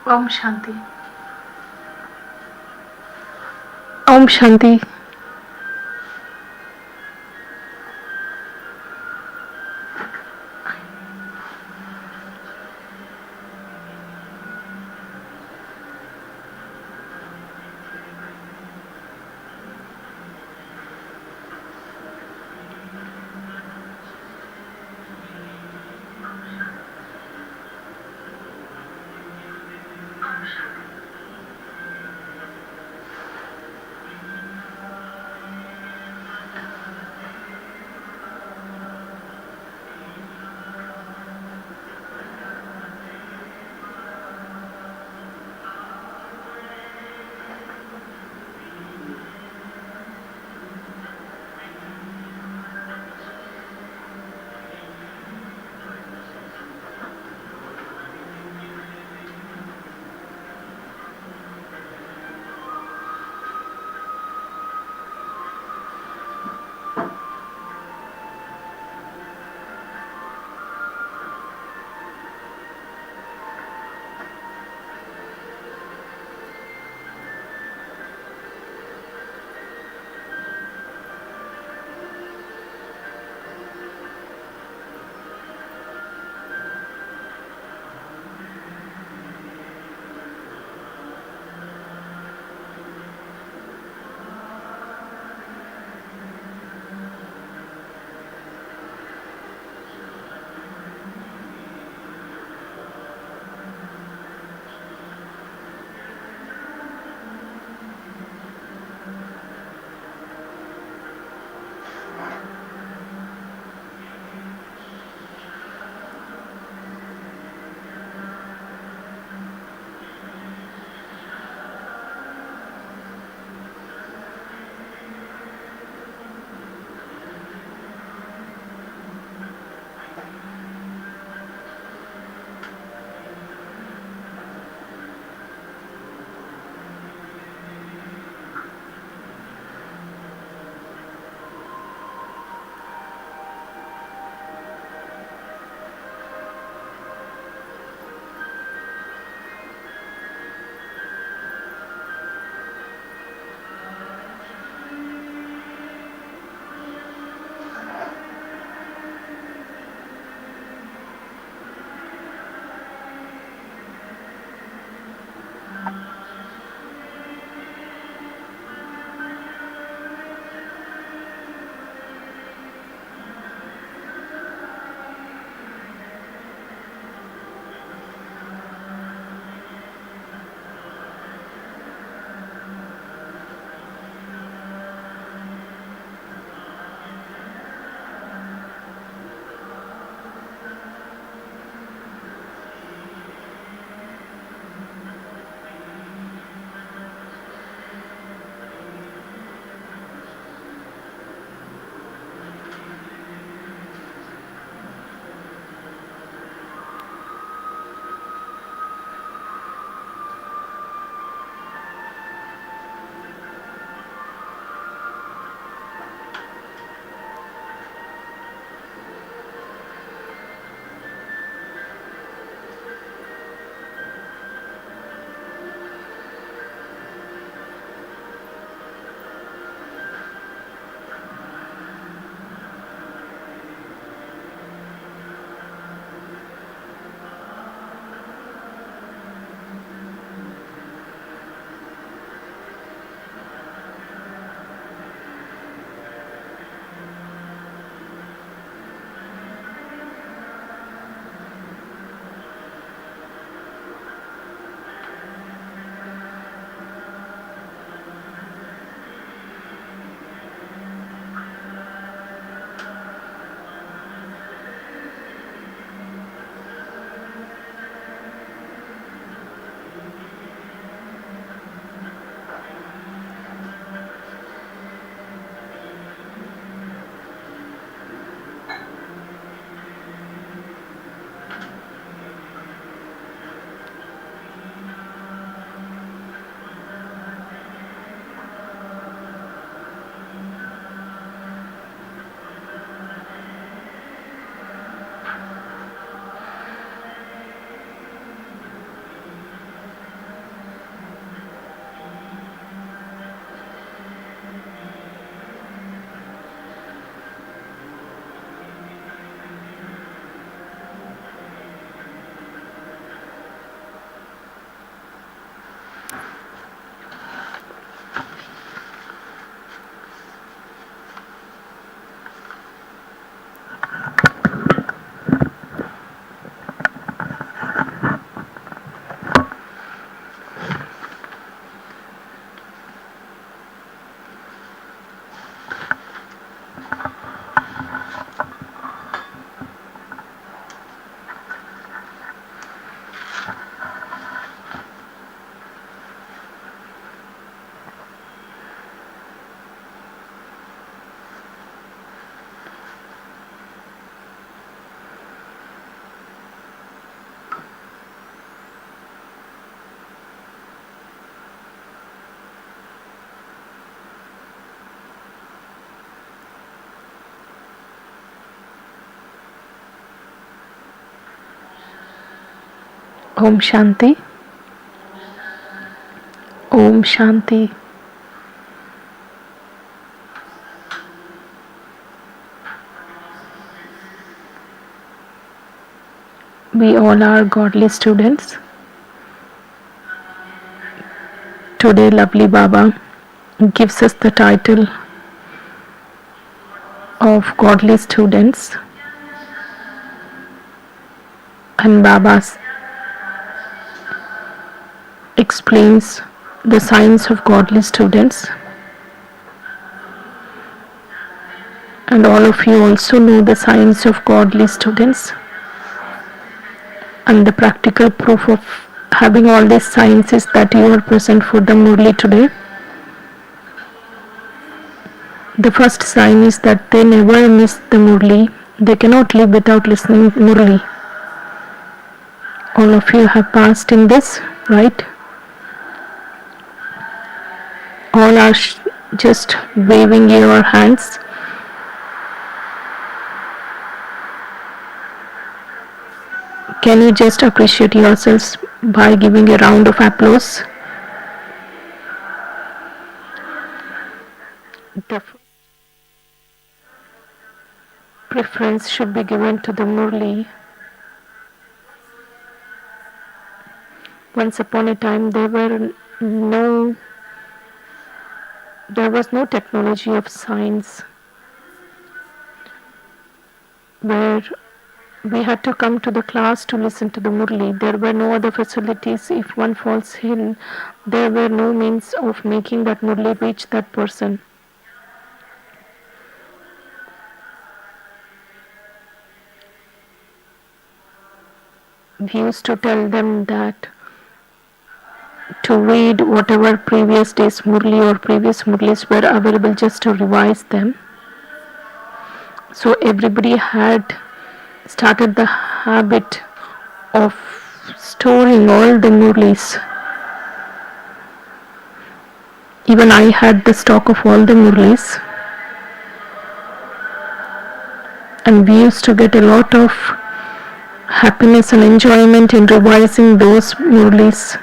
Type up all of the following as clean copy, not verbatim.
Om Shanti. Om Shanti. Om Shanti. Om Shanti. We all are godly students. Today, lovely Baba gives us the title of godly students, and Baba explains the signs of godly students. And all of you also know the signs of godly students. And the practical proof of having all these signs is that you are present for the Murli today. The first sign is that they never miss the Murli. They cannot live without listening Murli. All of you have passed in this, right? All are just waving your hands. Can you just appreciate yourselves by giving a round of applause? The preference should be given to the Murli. Once upon a time there was no technology of science where we had to come to the class to listen to the Murli. There were no other facilities. If one falls ill, there were no means of making that Murli reach that person. We used to tell them that to read whatever previous day's Murli or previous Murlis were available just to revise them. So everybody had started the habit of storing all the Murlis. Even I had the stock of all the Murlis. And we used to get a lot of happiness and enjoyment in revising those Murlis.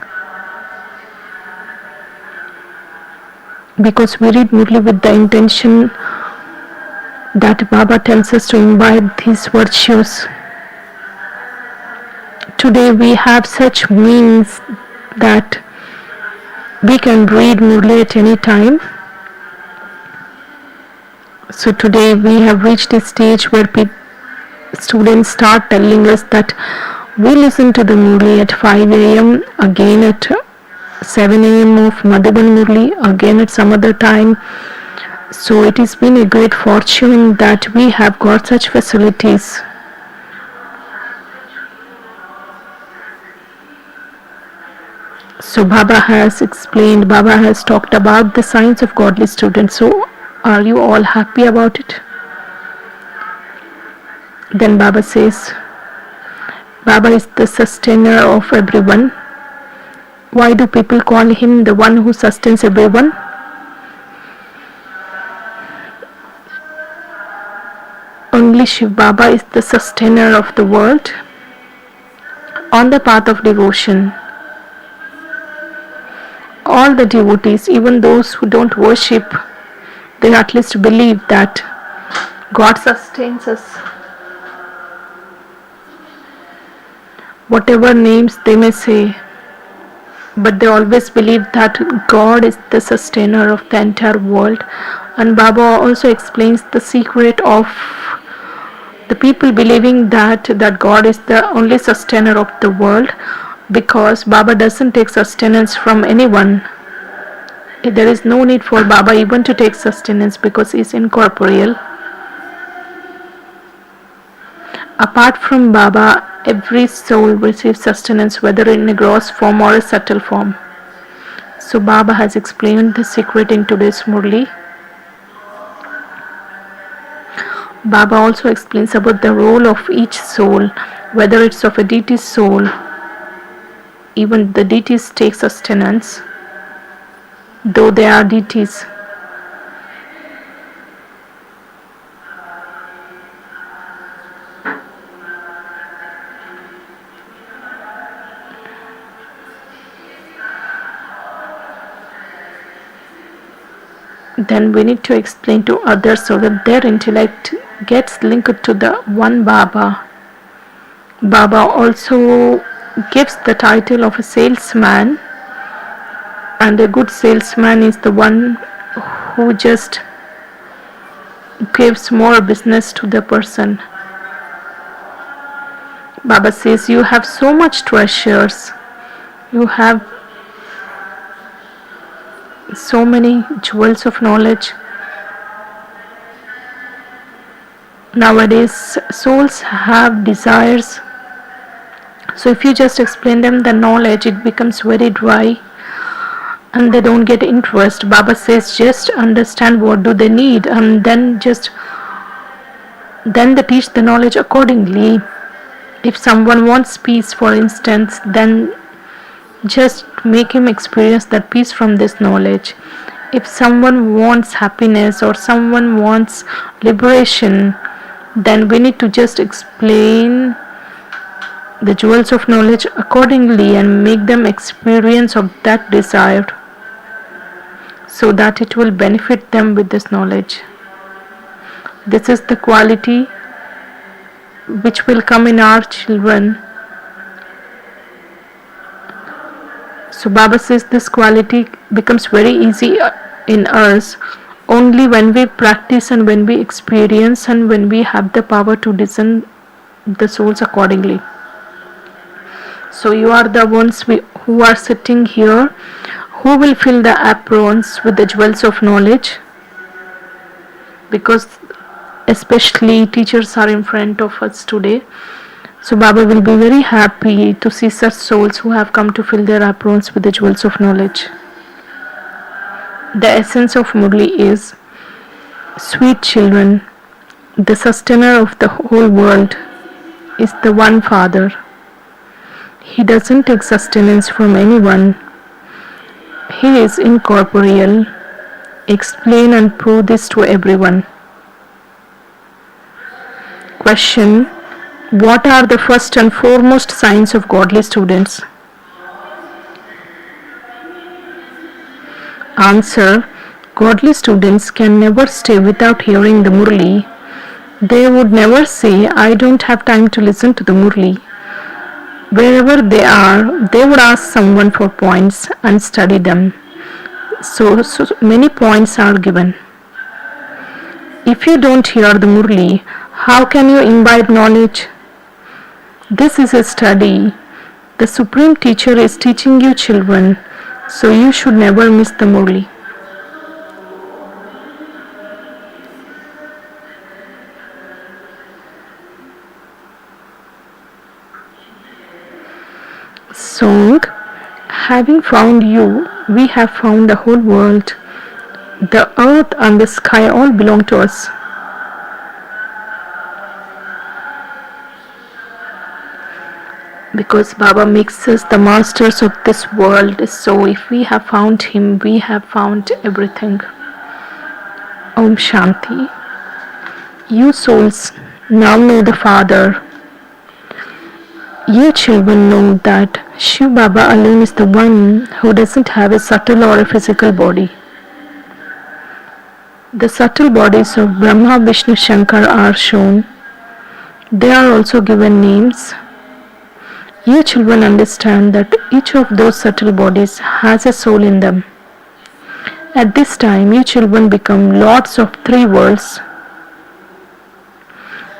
Because we read Murli with the intention that Baba tells us to imbibe these virtues. Today we have such means that we can read Murli at any time. So today we have reached a stage where students start telling us that we listen to the Murli at 5 a.m., again at 7 a.m. of Madhuban Murli, again at some other time. So it has been a great fortune that we have got such facilities. So Baba has explained, Baba has talked about the signs of godly students. So are you all happy about it? Then Baba says, Baba is the sustainer of everyone. Why do people call him the one who sustains everyone? Only Shiv Baba is the sustainer of the world on the path of devotion. All the devotees, even those who don't worship, they at least believe that God sustains us. Whatever names they may say, but they always believe that God is the sustainer of the entire world. And Baba also explains the secret of the people believing that God is the only sustainer of the world, because Baba doesn't take sustenance from anyone. There is no need for Baba even to take sustenance because he is incorporeal. Apart from Baba, every soul receives sustenance, whether in a gross form or a subtle form. So Baba has explained the secret in today's Murli. Baba also explains about the role of each soul, whether it's of a deity's soul. Even the deities take sustenance, though they are deities. then we need to explain to others so that their intellect gets linked to the one Baba. Baba also gives the title of a salesman, and a good salesman is the one who just gives more business to the person. Baba says, you have so much treasures, you have so many jewels of knowledge. Nowadays souls have desires, so if you just explain them the knowledge, it becomes very dry and they don't get interest. Baba says, just understand what do they need, and then they teach the knowledge accordingly. If someone wants peace, for instance, then just make him experience that peace from this knowledge. If someone wants happiness or someone wants liberation, then we need to just explain the jewels of knowledge accordingly and make them experience of that desire, so that it will benefit them with this knowledge. This is the quality which will come in our children. So Baba says this quality becomes very easy in us only when we practice and when we experience and when we have the power to discern the souls accordingly. So you are the ones who are sitting here, who will fill the aprons with the jewels of knowledge, because especially teachers are in front of us today. So Baba will be very happy to see such souls who have come to fill their aprons with the jewels of knowledge. The essence of Murli is, sweet children, the sustainer of the whole world is the one Father. He doesn't take sustenance from anyone. He is incorporeal. Explain and prove this to everyone. Question: what are the first and foremost signs of godly students? Answer: godly students can never stay without hearing the Murli. They would never say, I don't have time to listen to the Murli. Wherever they are, they would ask someone for points and study them. So many points are given. If you don't hear the Murli, how can you imbibe knowledge? This is a study. The Supreme Teacher is teaching you children, so you should never miss the Murli. Song: having found you, we have found the whole world. The earth and the sky all belong to us. Because Baba makes us the masters of this world, so if we have found him, we have found everything. Om Shanti. You souls now know the Father. You children know that Shiv Baba alone is the one who doesn't have a subtle or a physical body. The subtle bodies of Brahma, Vishnu, Shankar are shown. They are also given names. You children understand that each of those subtle bodies has a soul in them. At this time, you children become lords of three worlds.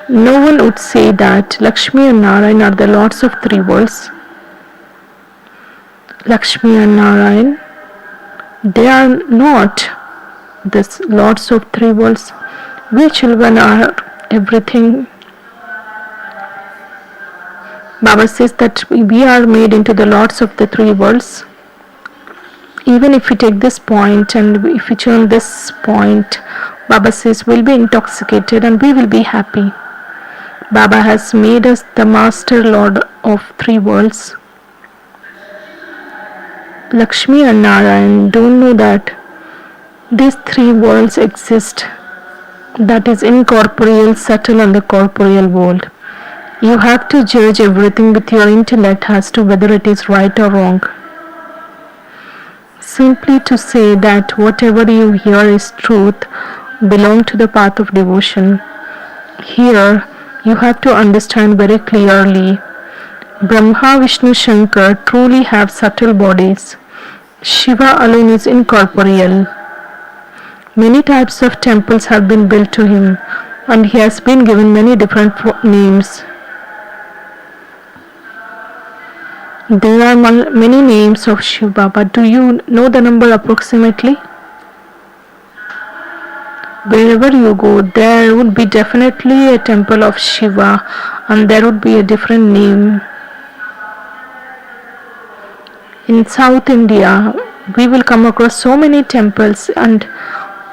No one would say that Lakshmi and Narayan are the lords of three worlds. Lakshmi and Narayan, they are not the lords of three worlds. We children are everything. Baba says that we are made into the lords of the three worlds. Even if we take this point and if we turn this point, Baba says we'll be intoxicated and we will be happy. Baba has made us the master lord of three worlds. Lakshmi and Narayan don't know that these three worlds exist. That is incorporeal, subtle and the corporeal world. You have to judge everything with your intellect as to whether it is right or wrong. simply to say that whatever you hear is truth, belong to the path of devotion. Here, you have to understand very clearly. Brahma, Vishnu, Shankar truly have subtle bodies. Shiva alone is incorporeal. Many types of temples have been built to him, and he has been given many different names. There are many names of Shiva Baba. Do you know the number approximately? Wherever you go, there would be definitely a temple of Shiva, and there would be a different name. In South India, we will come across so many temples, and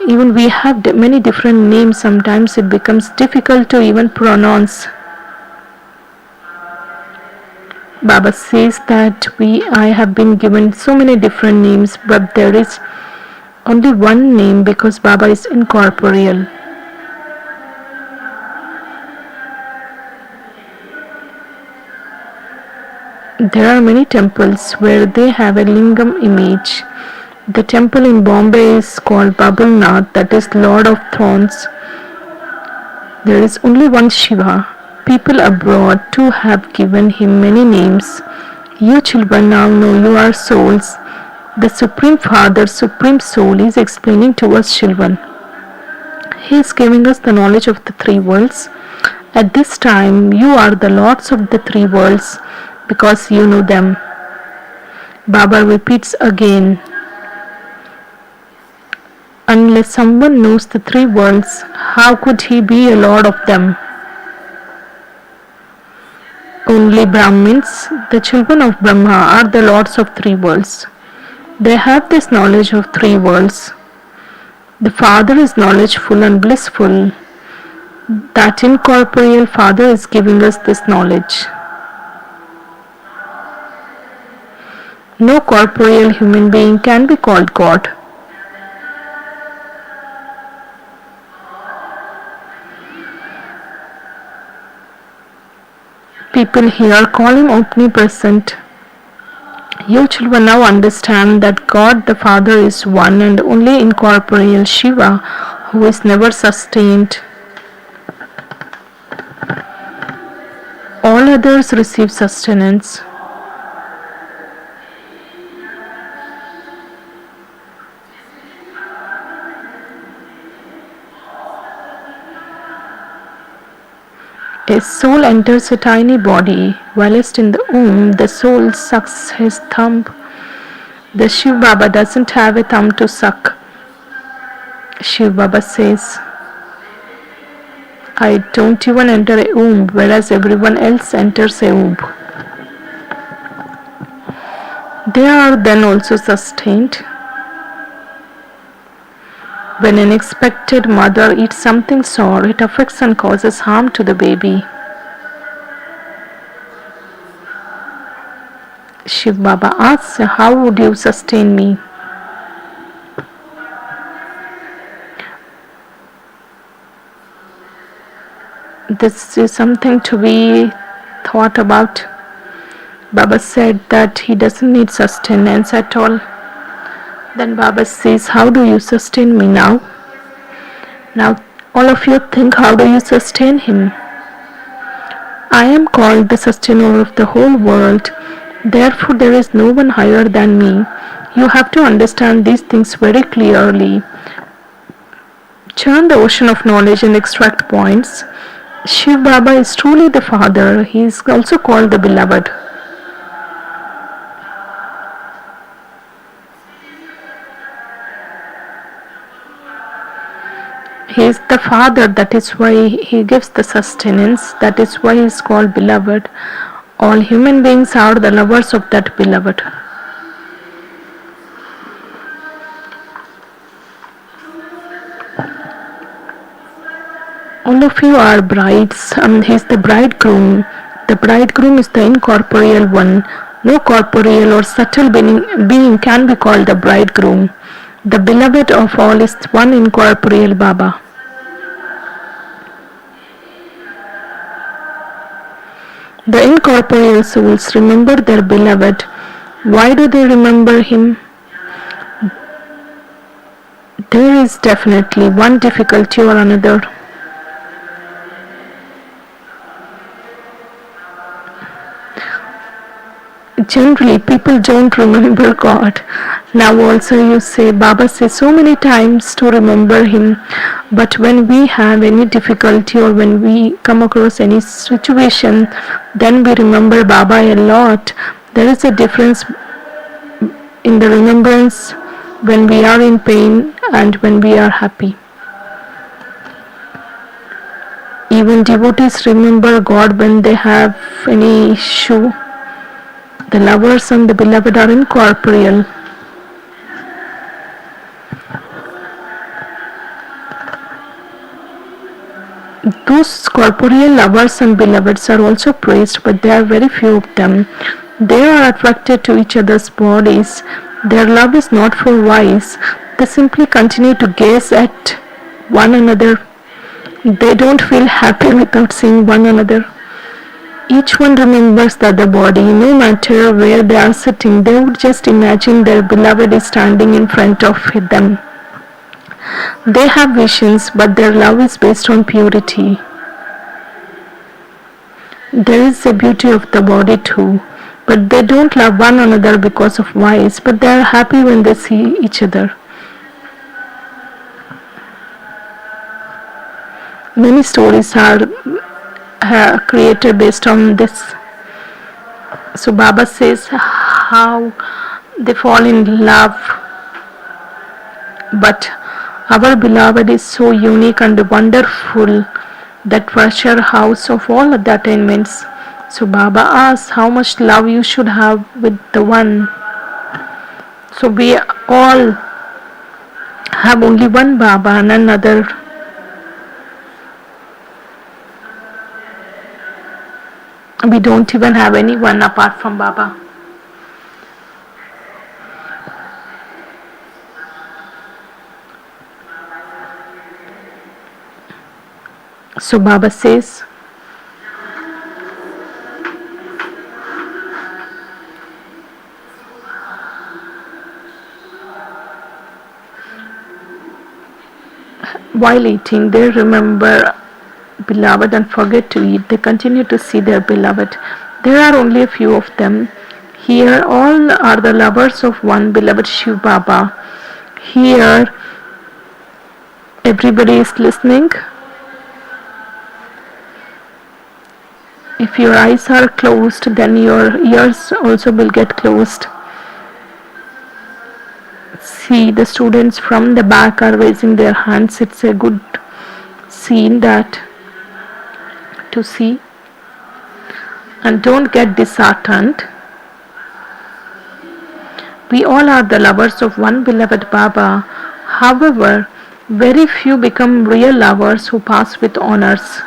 even we have many different names. Sometimes it becomes difficult to even pronounce. Baba says that I have been given so many different names, but there is only one name because Baba is incorporeal. There are many temples where they have a lingam image. The temple in Bombay is called Babulnath, that is Lord of Thrones. There is only one Shiva. People abroad too have given him many names. You children now know you are souls. The Supreme Father, Supreme Soul is explaining to us children. He is giving us the knowledge of the three worlds. At this time, you are the lords of the three worlds because you know them. Baba repeats again. Unless someone knows the three worlds, how could he be a lord of them? Only Brahmins, the children of Brahma, are the lords of three worlds. They have this knowledge of three worlds. The Father is knowledgeful and blissful. That incorporeal Father is giving us this knowledge. No corporeal human being can be called God. People here call him omnipresent. You children now understand that God the Father is one and only incorporeal Shiva who is never sustained. All others receive sustenance. A soul enters a tiny body. Whilst in the womb, the soul sucks his thumb. The Shiv Baba doesn't have a thumb to suck. Shiv Baba says, I don't even enter a womb, whereas everyone else enters a womb. They are then also sustained. When an expected mother eats something sour, it affects and causes harm to the baby. Shiv Baba asks, how would you sustain me? This is something to be thought about. Baba said that he doesn't need sustenance at all. Then Baba says, how do you sustain me now? Now all of you think, how do you sustain him? I am called the sustainer of the whole world. Therefore there is no one higher than me. You have to understand these things very clearly. Churn the ocean of knowledge and extract points. Shiv Baba is truly the Father. He is also called the Beloved. He is the Father, that is why he gives the sustenance, that is why he is called Beloved. All human beings are the lovers of that Beloved. All of you are brides and he is the bridegroom. The bridegroom is the incorporeal one. No corporeal or subtle being can be called the bridegroom. The beloved of all is one incorporeal Baba. The incorporeal souls remember their beloved. Why do they remember him? There is definitely one difficulty or another. Generally, people don't remember God. Now, also, you say, Baba says so many times to remember Him, but when we have any difficulty or when we come across any situation, then we remember Baba a lot. There is a difference in the remembrance when we are in pain and when we are happy. Even devotees remember God when they have any issue. The lovers and the beloved are incorporeal. Those corporeal lovers and beloveds are also praised, but there are very few of them. They are attracted to each other's bodies. Their love is not for vice. They simply continue to gaze at one another. They don't feel happy without seeing one another. Each one remembers the other body, no matter where they are sitting. They would just imagine their beloved is standing in front of them. They have visions, but their love is based on purity. There is the beauty of the body too, but they don't love one another because of vice, but they are happy when they see each other. Many stories are created based on this. So Baba says how they fall in love, but our beloved is so unique and wonderful, that treasure house of all the attainments. So Baba asks how much love you should have with the one. So we all have only one Baba and another. We don't even have anyone apart from Baba. So Baba says, while eating, they remember beloved and forget to eat. They continue to see their beloved. There are only a few of them. Here, all are the lovers of one beloved Shiv Baba. Here, everybody is listening. If your eyes are closed, then your ears also will get closed. See, the students from the back are raising their hands. It's a good scene that to see. And don't get disheartened. We all are the lovers of one beloved Baba. However, very few become real lovers who pass with honors.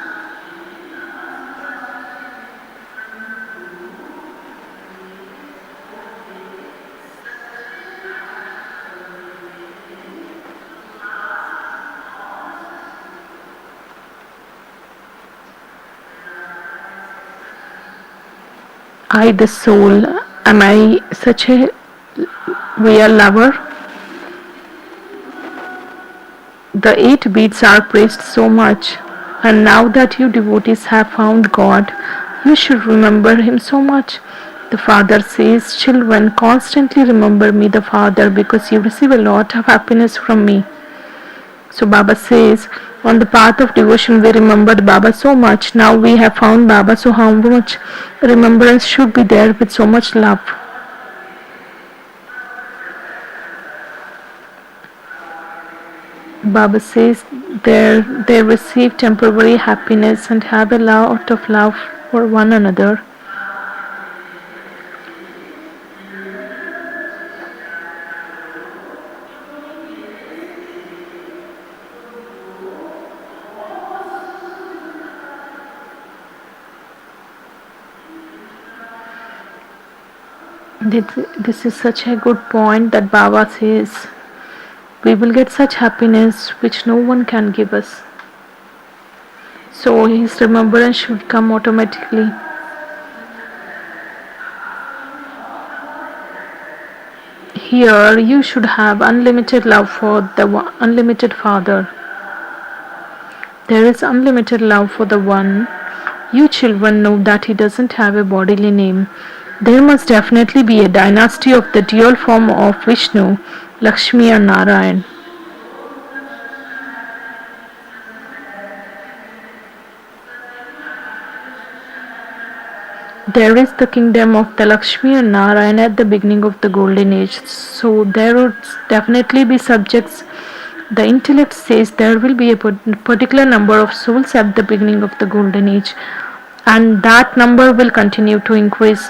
I, the soul, am I such a real lover? The 8 beats are praised so much, and now that you devotees have found God, you should remember Him so much. The Father says, children, constantly remember me, the Father, because you receive a lot of happiness from me. So Baba says, on the path of devotion we remembered Baba so much. Now we have found Baba, so how much remembrance should be there with so much love? Baba says they receive temporary happiness and have a lot of love for one another. This is such a good point that Baba says we will get such happiness which no one can give us. So his remembrance should come automatically. Here you should have unlimited love for the unlimited Father. There is unlimited love for the one. You children know that he doesn't have a bodily name. There must definitely be a dynasty of the dual form of Vishnu, Lakshmi and Narayan. There is the kingdom of the Lakshmi and Narayan at the beginning of the golden age. So there would definitely be subjects. The intellect says there will be a particular number of souls at the beginning of the golden age, and that number will continue to increase.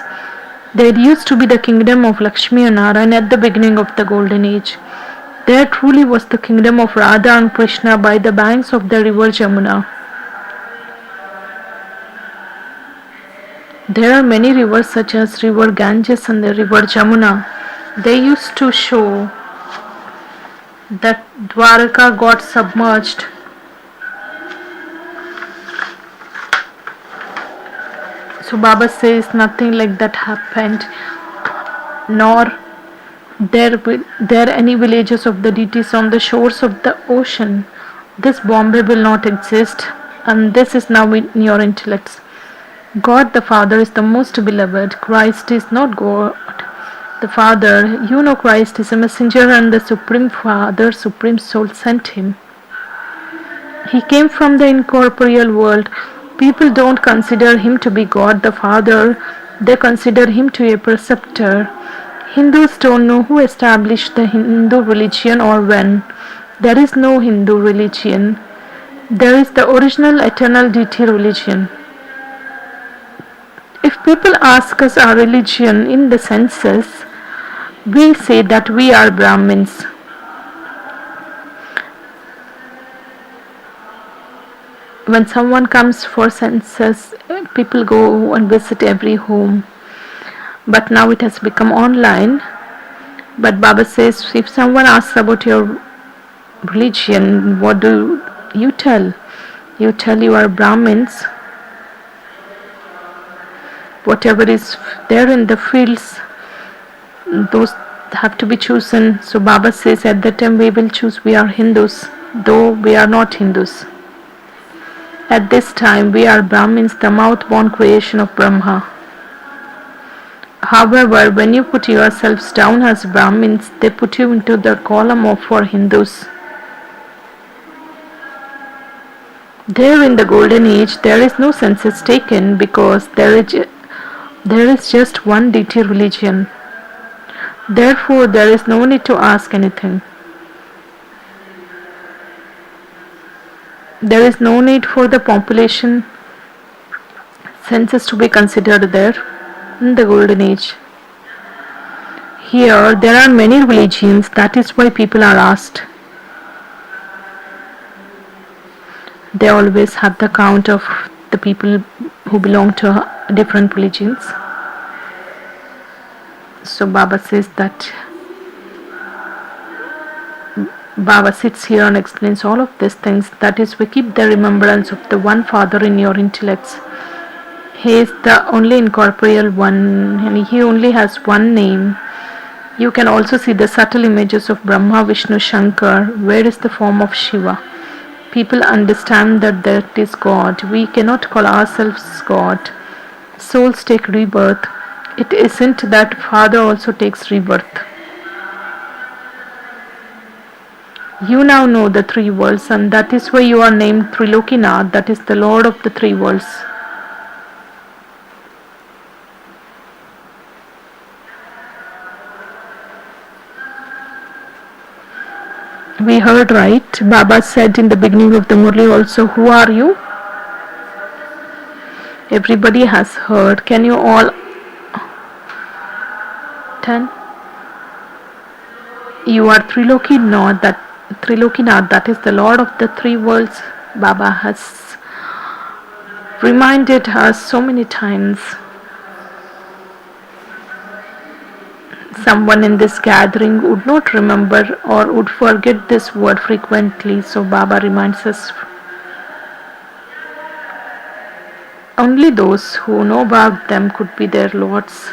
There used to be the kingdom of Lakshmi and Narayan at the beginning of the golden age. There truly was the kingdom of Radha and Krishna by the banks of the river Jamuna. There are many rivers such as river Ganges and the river Jamuna. They used to show that Dwarka got submerged. So Baba says nothing like that happened, nor there any villages of the deities on the shores of the ocean. This Bombay will not exist, and this is now in your intellects. God the Father is the most beloved. Christ is not God the Father. You know Christ is a messenger and the Supreme Father, Supreme Soul sent him. He came from the incorporeal world. People don't consider him to be God the Father. They consider him to be a preceptor. Hindus don't know who established the Hindu religion or when. There is no Hindu religion. There is the original eternal deity religion. If people ask us our religion in the census, we say that we are Brahmins. When someone comes for census, people go and visit every home. But now it has become online. But Baba says, if someone asks about your religion, what do you tell? You tell you are Brahmins. Whatever is there in the fields, those have to be chosen. So Baba says at that time we will choose we are Hindus, though we are not Hindus. At this time we are Brahmins, the mouth-born creation of Brahma. However, when you put yourselves down as Brahmins, they put you into the column of for Hindus. There in the golden age there is no census taken because there is just one deity religion. Therefore, there is no need to ask anything. There is no need for the population census to be considered there in the golden age. Here, there are many religions, that is why people are asked. They always have the count of the people who belong to different religions. So Baba says that Baba sits here and explains all of these things. That is, we keep the remembrance of the one Father in your intellects. He is the only incorporeal one and he only has one name. You can also see the subtle images of Brahma, Vishnu, Shankar. Where is the form of Shiva? People understand that that is God. We cannot call ourselves God. Souls take rebirth. It isn't that Father also takes rebirth. You now know the three worlds, and that is why you are named Trilokinath, that is the Lord of the three worlds. We heard right. Baba said in the beginning of the Murli also, who are you? Everybody has heard. Can you all 10? You are Trilokinath, that is the Lord of the three worlds. Baba has reminded us so many times. Someone in this gathering would not remember or would forget this word frequently, so Baba reminds us. Only those who know about them could be their lords.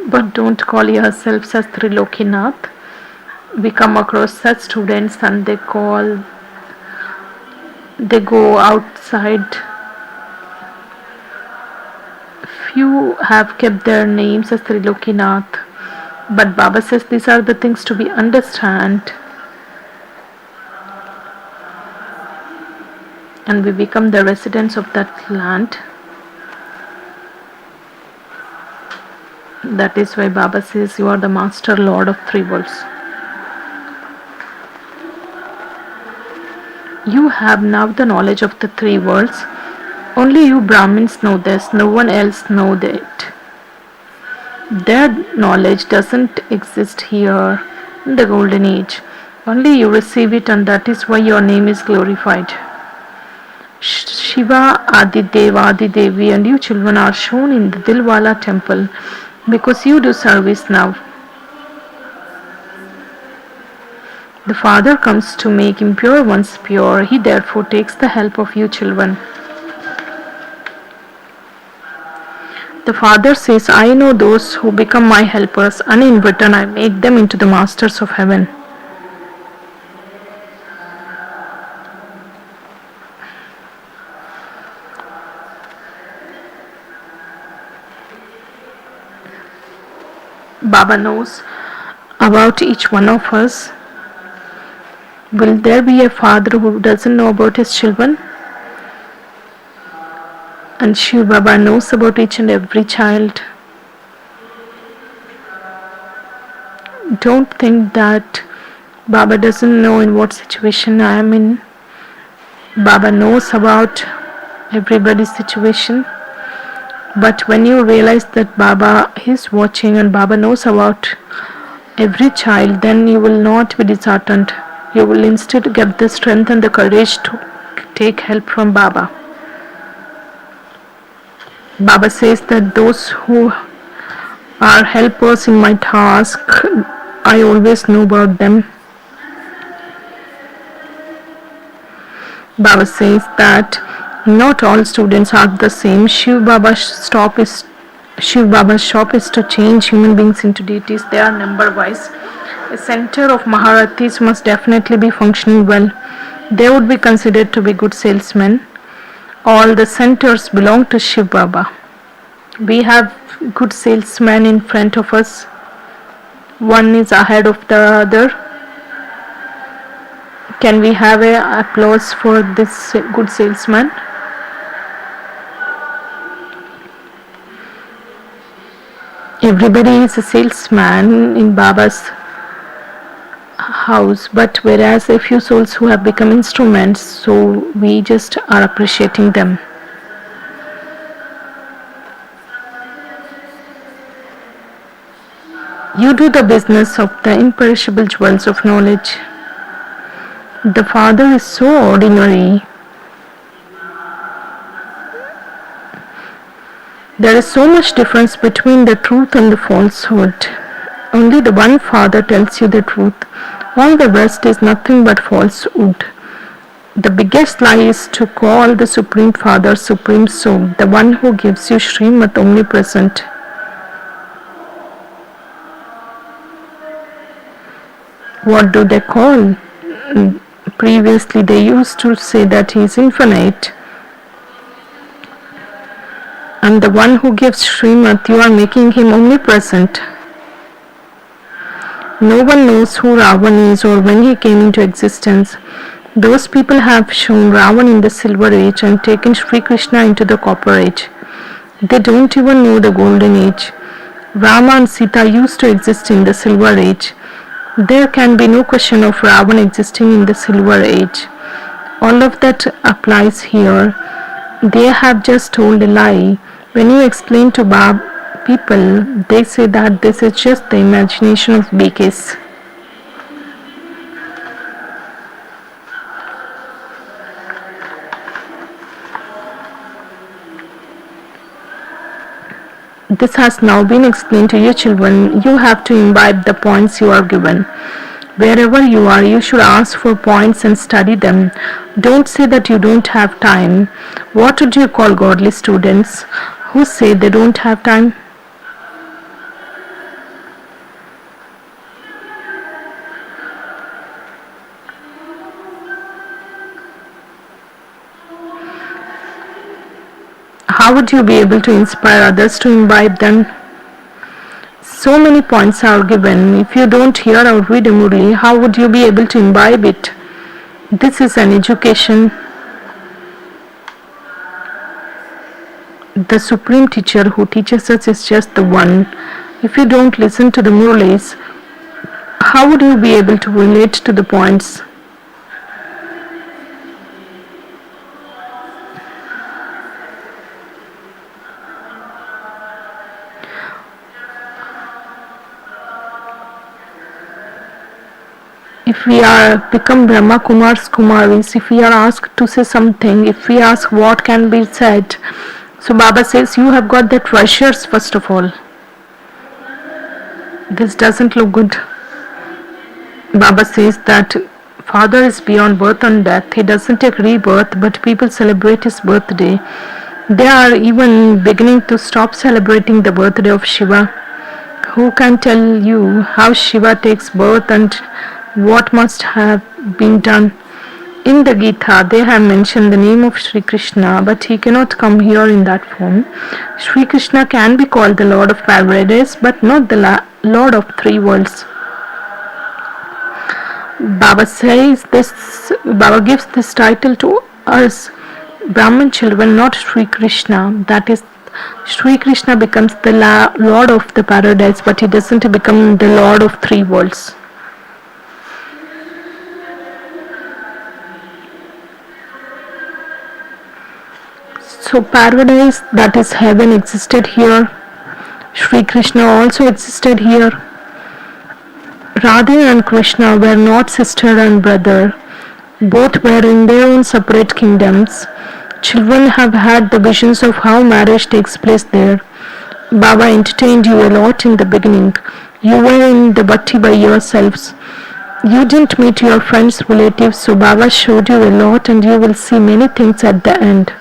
But don't call yourselves as Trilokinath. We come across such students and they go outside. Few have kept their names as Trilokinath. But Baba says these are the things to be understand, and we become the residents of that land. That is why Baba says you are the master lord of three worlds. You have now the knowledge of the three worlds. Only you Brahmins know this, no one else knows it. Their knowledge doesn't exist here in the golden age. Only you receive it, and that is why your name is glorified. Shiva, Adideva, Adidevi and you children are shown in the Dilwala temple because you do service now. The Father comes to make impure ones pure. He therefore takes the help of you children. The Father says, I know those who become my helpers, and in return I make them into the masters of heaven. Baba knows about each one of us. Will there be a father who doesn't know about his children? And Shiv Baba knows about each and every child. Don't think that Baba doesn't know in what situation I am in. Baba knows about everybody's situation. But when you realize that Baba is watching and Baba knows about every child, then you will not be disheartened. You will instead get the strength and the courage to take help from Baba. Baba says that those who are helpers in my task, I always know about them. Baba says that not all students are the same. Shiv Baba's shop is to change human beings into deities. They are number wise. A center of Maharathis must definitely be functioning well. They would be considered to be good salesmen. All the centers belong to Shiv Baba. We have good salesmen in front of us. One is ahead of the other. Can we have an applause for this good salesman? Everybody is a salesman in Baba's house, but whereas a few souls who have become instruments, so we just are appreciating them. You do the business of the imperishable jewels of knowledge. The Father is so ordinary. There is so much difference between the truth and the falsehood. Only the one Father tells you the truth. All the rest is nothing but falsehood. The biggest lie is to call the Supreme Father Supreme Soul, the one who gives you Srimad omnipresent. What do they call? Previously they used to say that he is infinite. And the one who gives Srimad, you are making him omnipresent. No one knows who Ravan is or when he came into existence. Those people have shown Ravan in the silver age and taken Sri Krishna into the copper age. They don't even know the golden age. Rama and Sita used to exist in the silver age. There can be no question of Ravan existing in the silver age. All of that applies here. They have just told a lie. When you explain to people, they say that this is just the imagination of BKs. This has now been explained to your children. You have to imbibe the points you are given. Wherever you are, you should ask for points and study them. Don't say that you don't have time. What would you call godly students who say they don't have time? how would you be able to inspire others to imbibe them? So many points are given. If you don't hear or read a Murli, how would you be able to imbibe it? This is an education. The supreme teacher who teaches us is just the one. If you don't listen to the Murlis, how would you be able to relate to the points? If we are become Brahma Kumars Kumaris, if we are asked to say something, if we ask what can be said, so Baba says you have got the treasures first of all. This doesn't look good. Baba says that Father is beyond birth and death. He doesn't take rebirth, but people celebrate his birthday. They are even beginning to stop celebrating the birthday of Shiva. Who can tell you how Shiva takes birth and what must have been done? In the Gita, they have mentioned the name of Sri Krishna, but he cannot come here in that form. Sri Krishna can be called the Lord of Paradise, but not the Lord of three worlds. Baba says this. Baba gives this title to us, Brahman children, not Sri Krishna. That is, Sri Krishna becomes the Lord of the Paradise, but he doesn't become the Lord of three worlds. So paradise, that is heaven, existed here. Sri Krishna also existed here. Radha and Krishna were not sister and brother. Both were in their own separate kingdoms. Children have had the visions of how marriage takes place there. Baba entertained you a lot in the beginning. You were in the bhatti by yourselves. You didn't meet your friends, relatives, so Baba showed you a lot and you will see many things at the end.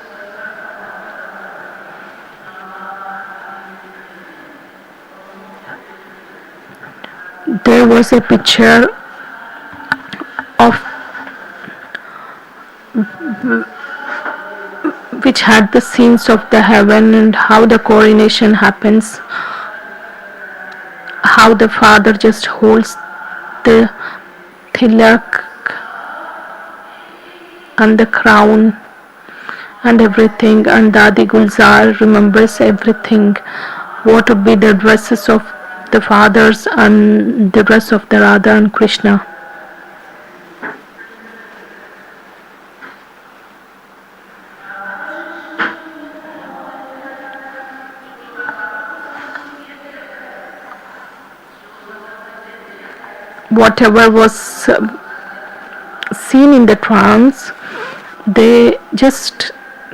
There was a picture of which had the scenes of the heaven and how the coronation happens, how the father just holds the tilak and the crown and everything, and Dadi Gulzar remembers everything, what would be the dresses of the fathers and the dress of the Radha and Krishna. Whatever was seen in the trance, they just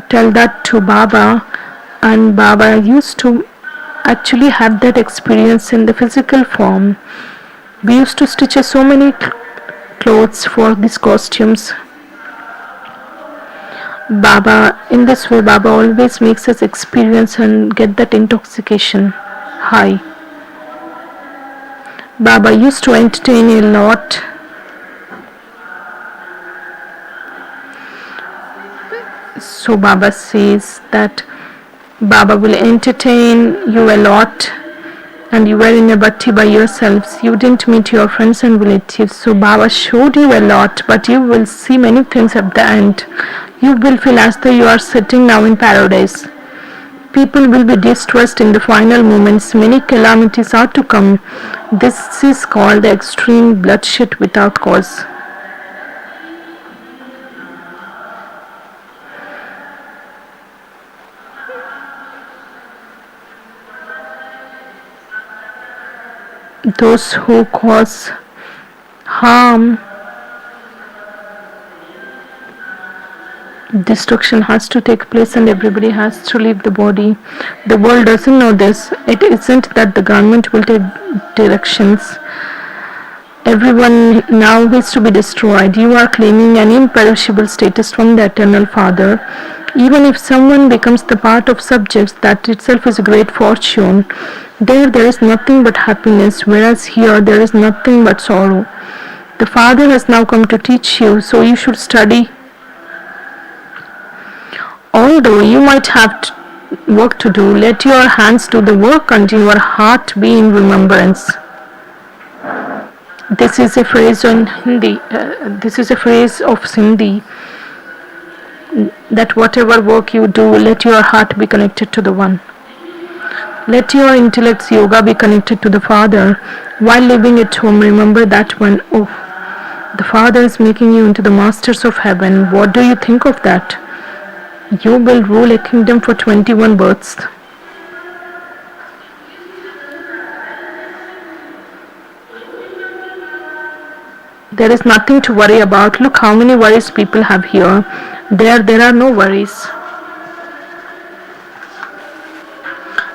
tell that to Baba, and Baba used to actually have that experience in the physical form. We used to stitch so many clothes for these costumes. Baba, in this way, Baba always makes us experience and get that intoxication high. Baba used to entertain a lot. So Baba says that Baba will entertain you a lot, and you were in a bhatti by yourselves. You didn't meet your friends and relatives. So Baba showed you a lot, but you will see many things at the end. You will feel as though you are sitting now in paradise. People will be distressed in the final moments. Many calamities are to come. This is called the extreme bloodshed without cause. Those who cause harm, destruction has to take place and everybody has to leave the body. The world doesn't know this. It isn't that the government will take directions. Everyone now is to be destroyed. You are claiming an imperishable status from the Eternal Father. Even if someone becomes the part of subjects, that itself is a great fortune. There is nothing but happiness, whereas here there is nothing but sorrow. The Father has now come to teach you, so you should study. Although you might have work to do. Let your hands do the work and your heart be in remembrance. This is a phrase in Hindi. This is a phrase of Sindhi, that whatever work you do, let your heart be connected to the one. Let your intellect's yoga be connected to the Father. While living at home, remember that when, the Father is making you into the masters of heaven. What do you think of that? You will rule a kingdom for 21 births. There is nothing to worry about. Look how many worries people have here. There are no worries.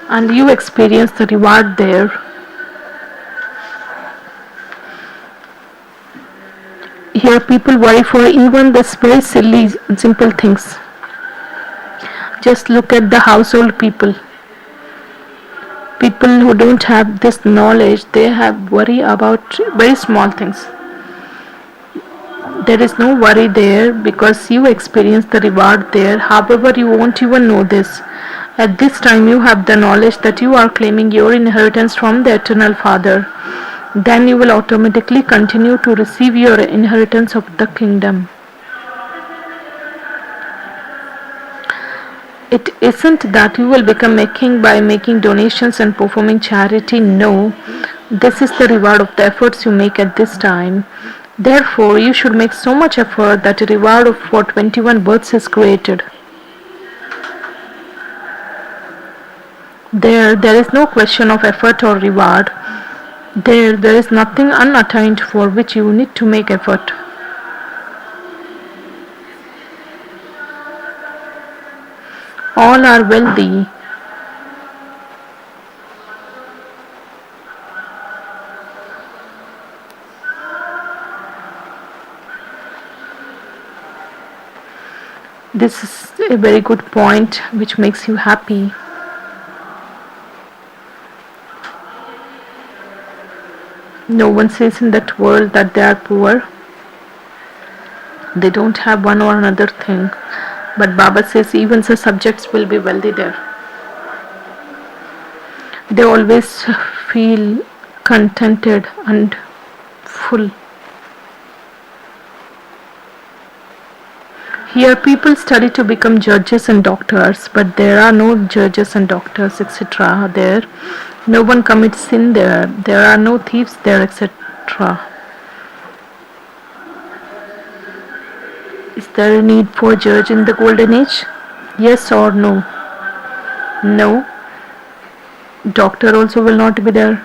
And you experience the reward there. Here people worry for even the very silly, simple things. Just look at the household people. People who don't have this knowledge, they have worry about very small things. There is no worry there because you experience the reward there. However, you won't even know this. At this time, you have the knowledge that you are claiming your inheritance from the Eternal Father. Then you will automatically continue to receive your inheritance of the kingdom. It isn't that you will become a king by making donations and performing charity. No, this is the reward of the efforts you make at this time. Therefore, you should make so much effort that a reward for 21 births is created. There is no question of effort or reward. There is nothing unattained for which you need to make effort. All are wealthy. This is a very good point which makes you happy. No one says in that world that they are poor. They don't have one or another thing. But Baba says even the subjects will be wealthy there. They always feel contented and full. Here people study to become judges and doctors, but there are no judges and doctors, etc. there. No one commits sin there. There are no thieves there, etc. Is there a need for a judge in the golden age? Yes or no? No. Doctor also will not be there.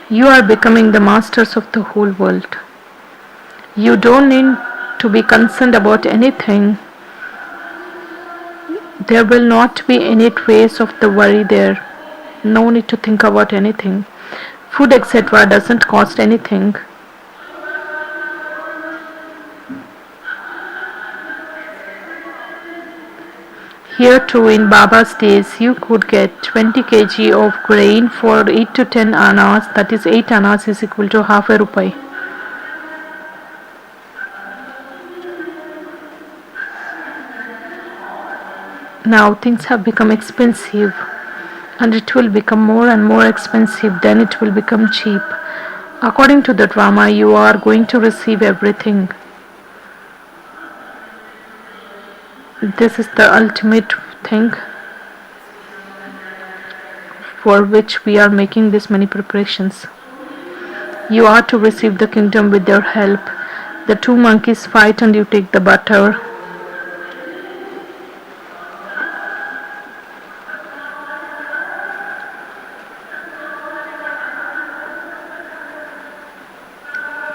You are becoming the masters of the whole world. You don't need to be concerned about anything. There will not be any trace of the worry there. No need to think about anything. Food, etc. doesn't cost anything. Here too in Baba's days you could get 20 kg of grain for 8 to 10 annas, that is 8 annas is equal to half a rupee. Now things have become expensive and it will become more and more expensive, then it will become cheap. According to the drama, you are going to receive everything. This is the ultimate thing for which we are making this many preparations. You are to receive the kingdom with their help. The two monkeys fight and you take the butter.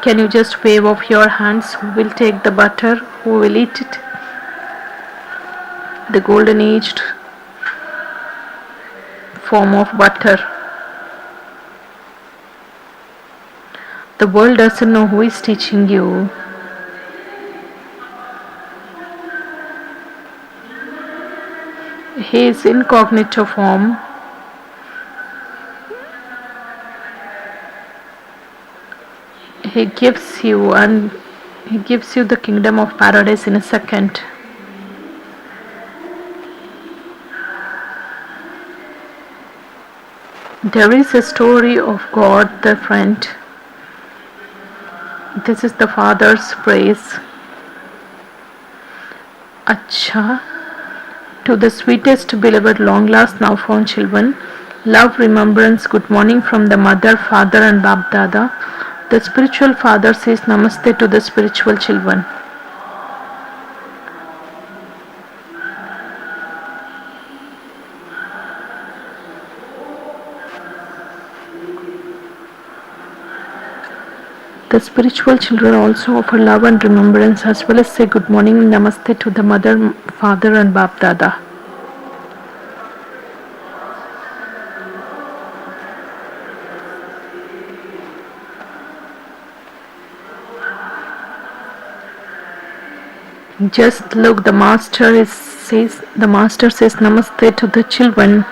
Can you just wave off your hands? Who will take the butter? Who will eat it? The golden aged form of butter. The world doesn't know who is teaching you. He is incognito form. He gives you and He gives you the kingdom of paradise in a second. There is a story of God the friend. This is the Father's praise. Acha, to the sweetest beloved long last now found children, love, remembrance, good morning from the mother, father and Bab Dada. The spiritual father says namaste to the spiritual children. The spiritual children also offer love and remembrance as well as say good morning and namaste to the mother, father and Bab Dada. Just look, the master says namaste to the children.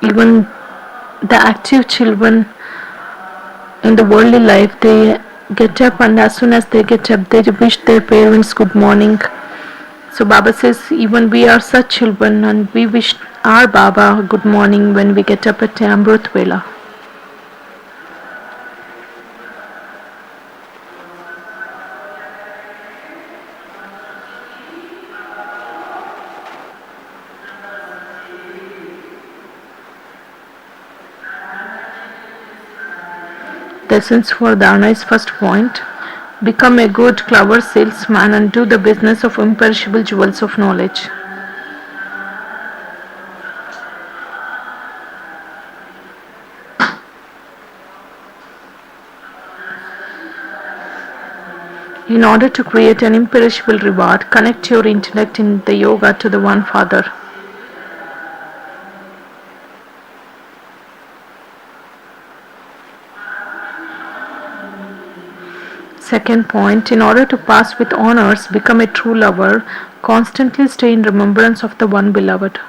Even the active children in the worldly life, they get up and as soon as they get up, they wish their parents good morning. So Baba says even we are such children and we wish our Baba good morning when we get up at Amrut Vela. The essence for Dharana is first point. Become a good, clever salesman and do the business of imperishable jewels of knowledge. In order to create an imperishable reward, connect your intellect in the yoga to the One Father. Second point, in order to pass with honors, become a true lover, constantly stay in remembrance of the One Beloved.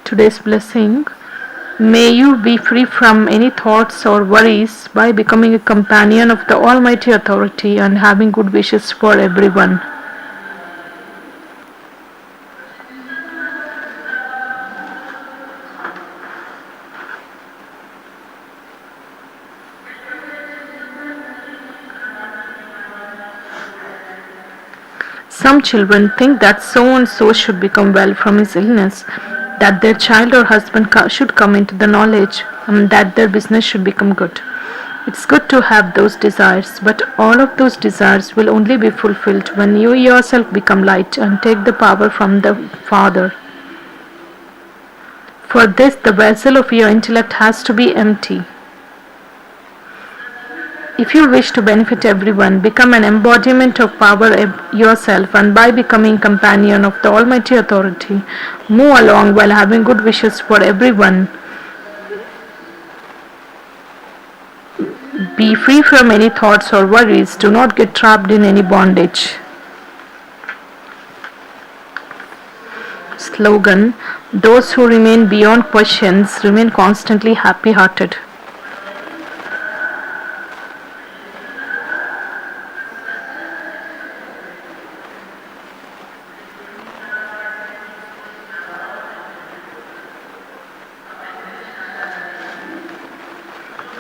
Today's blessing, may you be free from any thoughts or worries by becoming a companion of the Almighty Authority and having good wishes for everyone. Some children think that so and so should become well from his illness, that their child or husband should come into the knowledge, and that their business should become good. It's good to have those desires, but all of those desires will only be fulfilled when you yourself become light and take the power from the Father. For this, the vessel of your intellect has to be empty. If you wish to benefit everyone, become an embodiment of power yourself, and by becoming companion of the Almighty Authority, move along while having good wishes for everyone. Be free from any thoughts or worries. Do not get trapped in any bondage. Slogan: those who remain beyond questions remain constantly happy-hearted.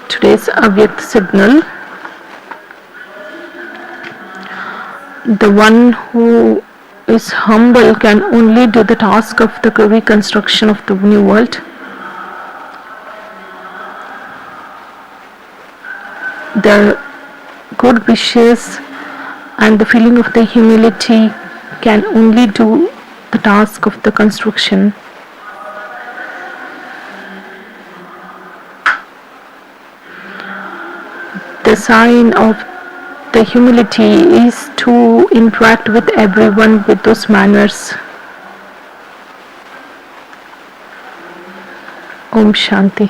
Today's Avyakt signal. The one who is humble can only do the task of the reconstruction of the new world. The good wishes and the feeling of the humility can only do the task of the construction. The sign of the humility is to interact with everyone with those manners. Om Shanti.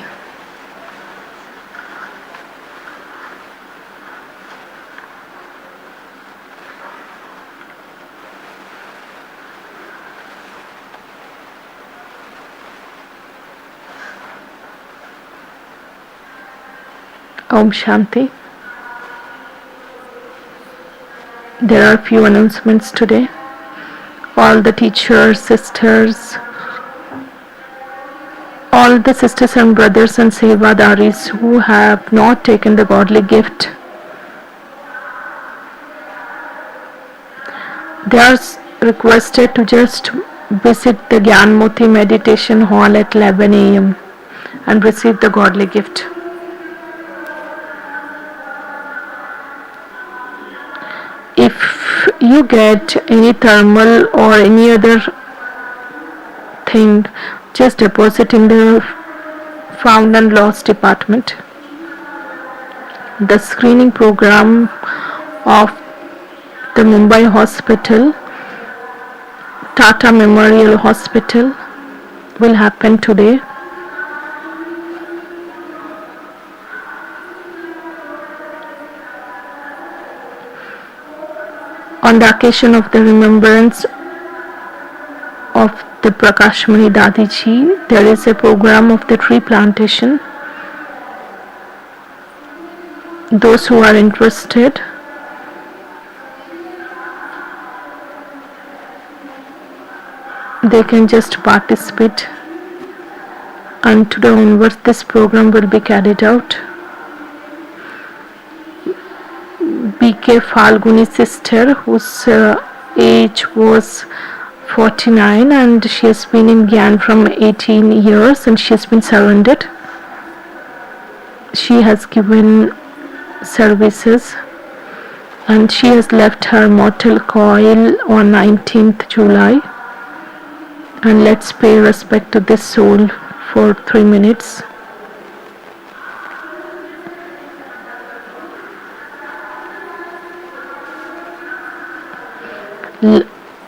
Om Shanti. There are few announcements today. All the teachers, sisters, all the sisters and brothers and sevadaris who have not taken the godly gift, they are requested to just visit the Gyanmoti meditation hall at 11 a.m. and receive the godly gift. If you get any thermal or any other thing, just deposit in the found and lost department. The screening program of the Mumbai hospital, Tata Memorial Hospital, will happen today. On the occasion of the remembrance of the Prakashmani Dadiji, there is a program of the tree plantation. Those who are interested, they can just participate, and today onwards this program will be carried out. BK Falguni sister, whose age was 49 and she has been in Gyan from 18 years and she has been surrendered. She has given services and she has left her mortal coil on 19th July. And let's pay respect to this soul for 3 minutes.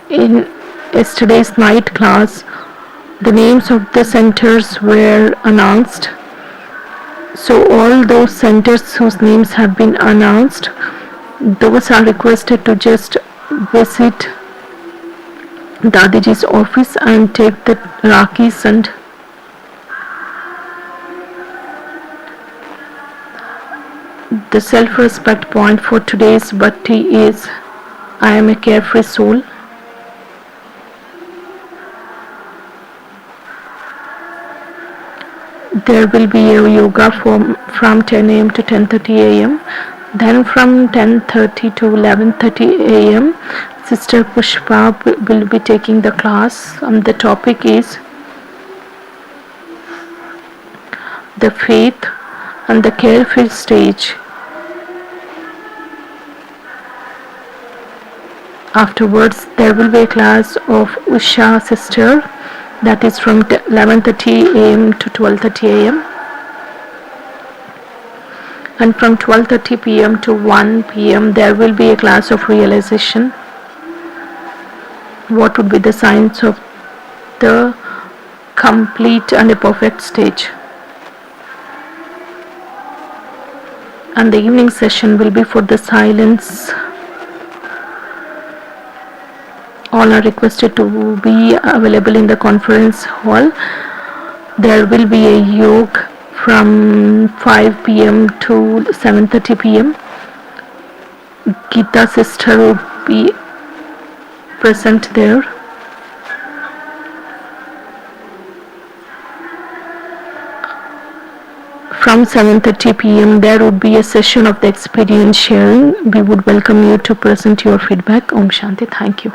In yesterday's night class, the names of the centers were announced. So all those centers whose names have been announced, those are requested to just visit Dadiji's office and take the Rakis, and the self-respect point for today's bhakti is I am a carefree soul. There will be a yoga from 10 a.m. to 10:30 a.m. Then from 10:30 to 11:30 a.m. Sister Pushpa will be taking the class, and the topic is the faith and the carefree stage. Afterwards, there will be a class of Usha sister, that is from 11:30 a.m. to 12:30 a.m. And from 12:30 p.m. to 1 p.m. there will be a class of realization. What would be the signs of the complete and a perfect stage? And the evening session will be for the silence. All are requested to be available in the conference hall. There will be a yoga from 5 p.m. to 7:30 p.m. Gita sister will be present there. From 7:30 p.m. there would be a session of the experience sharing. We would welcome you to present your feedback. Om Shanti. Thank you.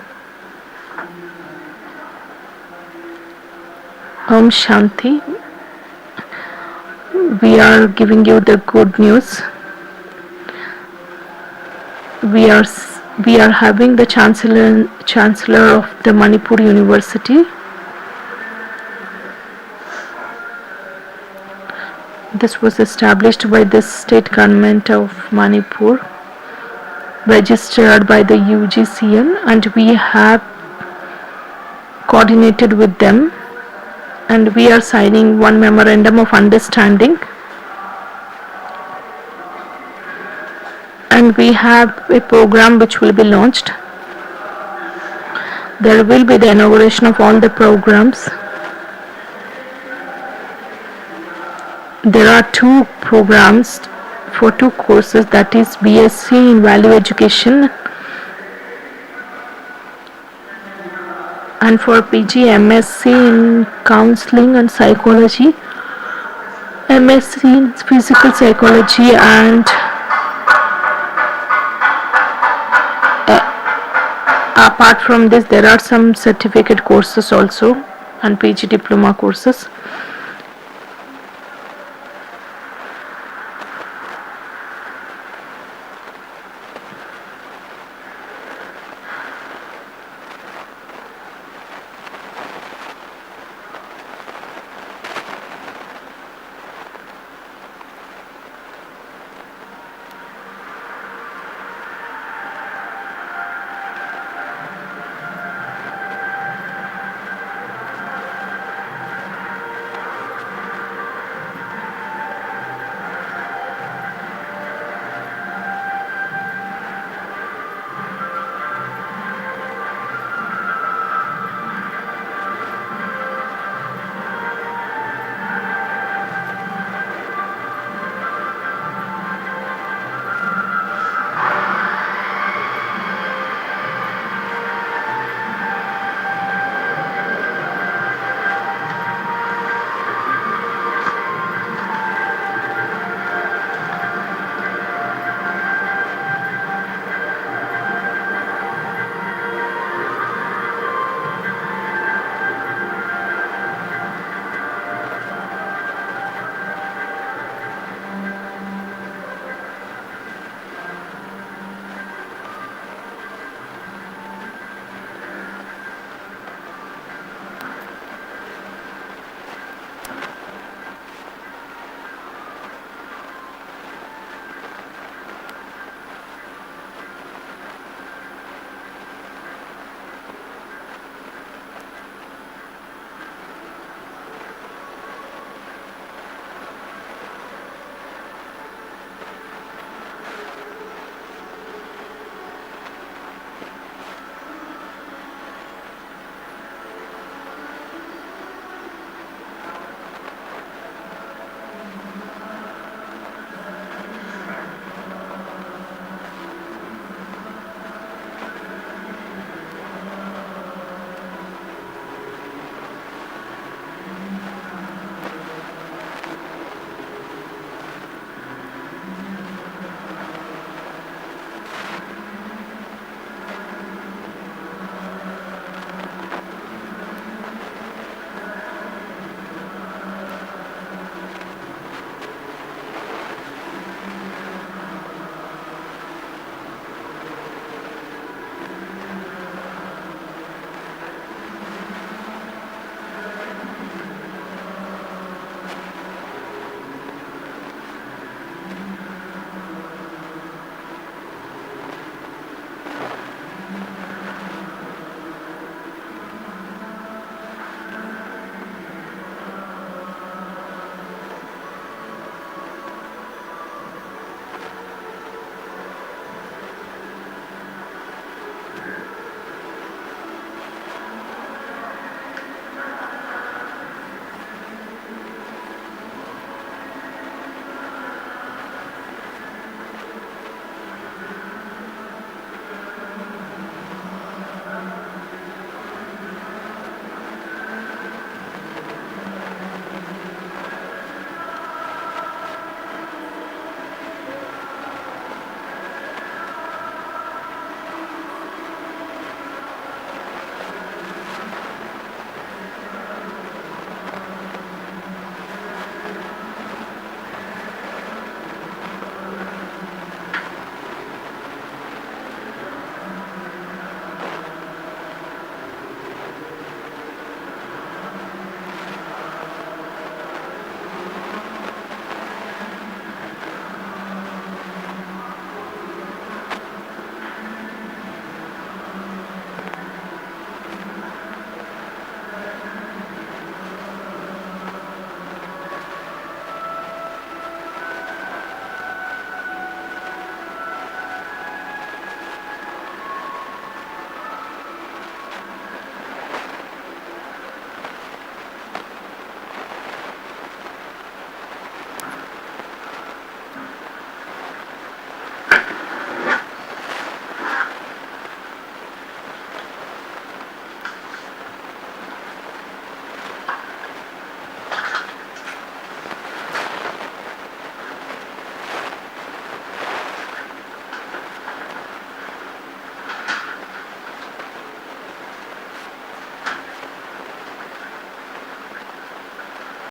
Om Shanti. We are giving you the good news. We are having the chancellor of the Manipur University. This was established by the state government of Manipur, registered by the UGCN, and we have coordinated with them, and we are signing one memorandum of understanding, and we have a program which will be launched. There will be the inauguration of all the programs. There are two programs for 2 courses, that is BSc in Value Education and for PG MSc in Counseling and Psychology, MSc in Physical Psychology, and apart from this there are some certificate courses also and PG diploma courses.